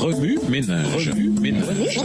Remue ménage. Remue ménage.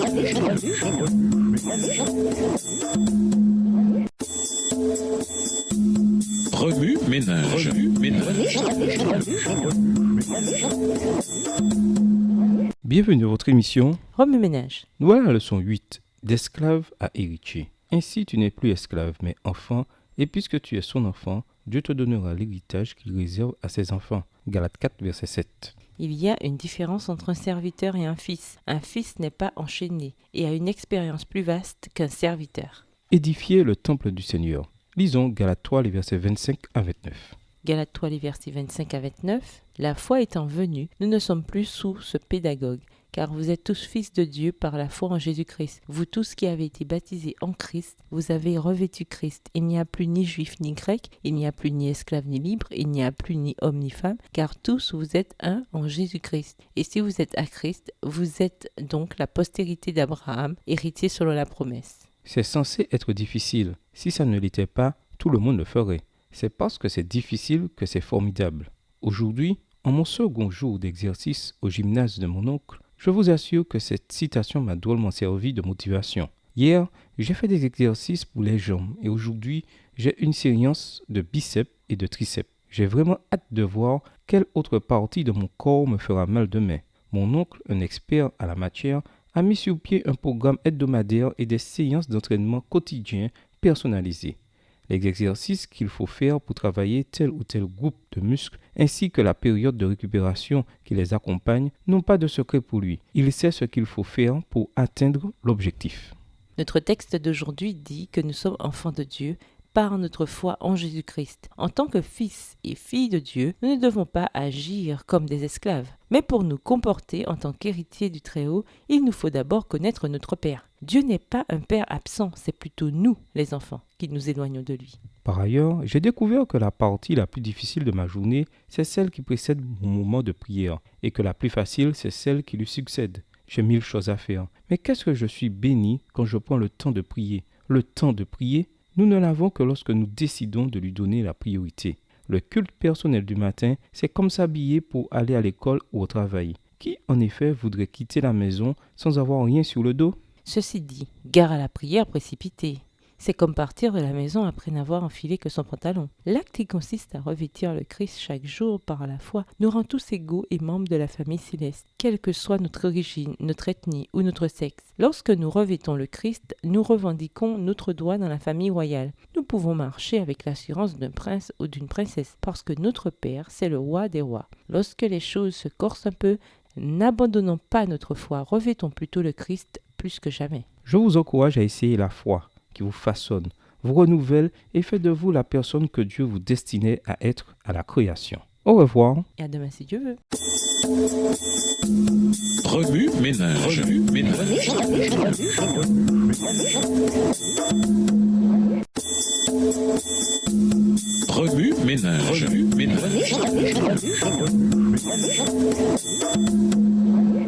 Bienvenue à votre émission Remue ménage. Nous voilà à la leçon 8, d'esclave à héritier. Ainsi tu n'es plus esclave mais enfant, et puisque tu es son enfant, Dieu te donnera l'héritage qu'il réserve à ses enfants. Galates 4, verset 7. Il y a une différence entre un serviteur et un fils. Un fils n'est pas enchaîné et a une expérience plus vaste qu'un serviteur. Édifier le temple du Seigneur. Lisons Galates 3, les versets 25 à 29. Galates 3, les versets 25 à 29. La foi étant venue, nous ne sommes plus sous ce pédagogue, car vous êtes tous fils de Dieu par la foi en Jésus-Christ. Vous tous qui avez été baptisés en Christ, vous avez revêtu Christ. Il n'y a plus ni juif ni grec, il n'y a plus ni esclave ni libre, il n'y a plus ni homme ni femme, car tous vous êtes un en Jésus-Christ. Et si vous êtes à Christ, vous êtes donc la postérité d'Abraham, héritier selon la promesse. C'est censé être difficile. Si ça ne l'était pas, tout le monde le ferait. C'est parce que c'est difficile que c'est formidable. Aujourd'hui, en mon second jour d'exercice au gymnase de mon oncle, je vous assure que cette citation m'a drôlement servi de motivation. Hier, j'ai fait des exercices pour les jambes et aujourd'hui, j'ai une séance de biceps et de triceps. J'ai vraiment hâte de voir quelle autre partie de mon corps me fera mal demain. Mon oncle, un expert à la matière, a mis sur pied un programme hebdomadaire et des séances d'entraînement quotidien personnalisées. Les exercices qu'il faut faire pour travailler tel ou tel groupe de muscles ainsi que la période de récupération qui les accompagne n'ont pas de secret pour lui. Il sait ce qu'il faut faire pour atteindre l'objectif. Notre texte d'aujourd'hui dit que nous sommes enfants de Dieu par notre foi en Jésus-Christ. En tant que fils et filles de Dieu, nous ne devons pas agir comme des esclaves. Mais pour nous comporter en tant qu'héritiers du Très-Haut, il nous faut d'abord connaître notre Père. Dieu n'est pas un Père absent, c'est plutôt nous, les enfants, qui nous éloignons de lui. Par ailleurs, j'ai découvert que la partie la plus difficile de ma journée, c'est celle qui précède mon moment de prière, et que la plus facile, c'est celle qui lui succède. J'ai 1000 choses à faire. Mais qu'est-ce que je suis béni quand je prends le temps de prier? Le temps de prier, nous ne l'avons que lorsque nous décidons de lui donner la priorité. Le culte personnel du matin, c'est comme s'habiller pour aller à l'école ou au travail. Qui, en effet, voudrait quitter la maison sans avoir rien sur le dos? Ceci dit, gare à la prière précipitée. C'est comme partir de la maison après n'avoir enfilé que son pantalon. L'acte qui consiste à revêtir le Christ chaque jour par la foi nous rend tous égaux et membres de la famille céleste, quelle que soit notre origine, notre ethnie ou notre sexe. Lorsque nous revêtons le Christ, nous revendiquons notre droit dans la famille royale. Nous pouvons marcher avec l'assurance d'un prince ou d'une princesse, parce que notre Père, c'est le roi des rois. Lorsque les choses se corsent un peu, n'abandonnons pas notre foi, revêtons plutôt le Christ plus que jamais. Je vous encourage à essayer la foi qui vous façonne, vous renouvelle et fait de vous la personne que Dieu vous destinait à être à la création. Au revoir. Et à demain si Dieu veut. Remue ménage. Remue ménage.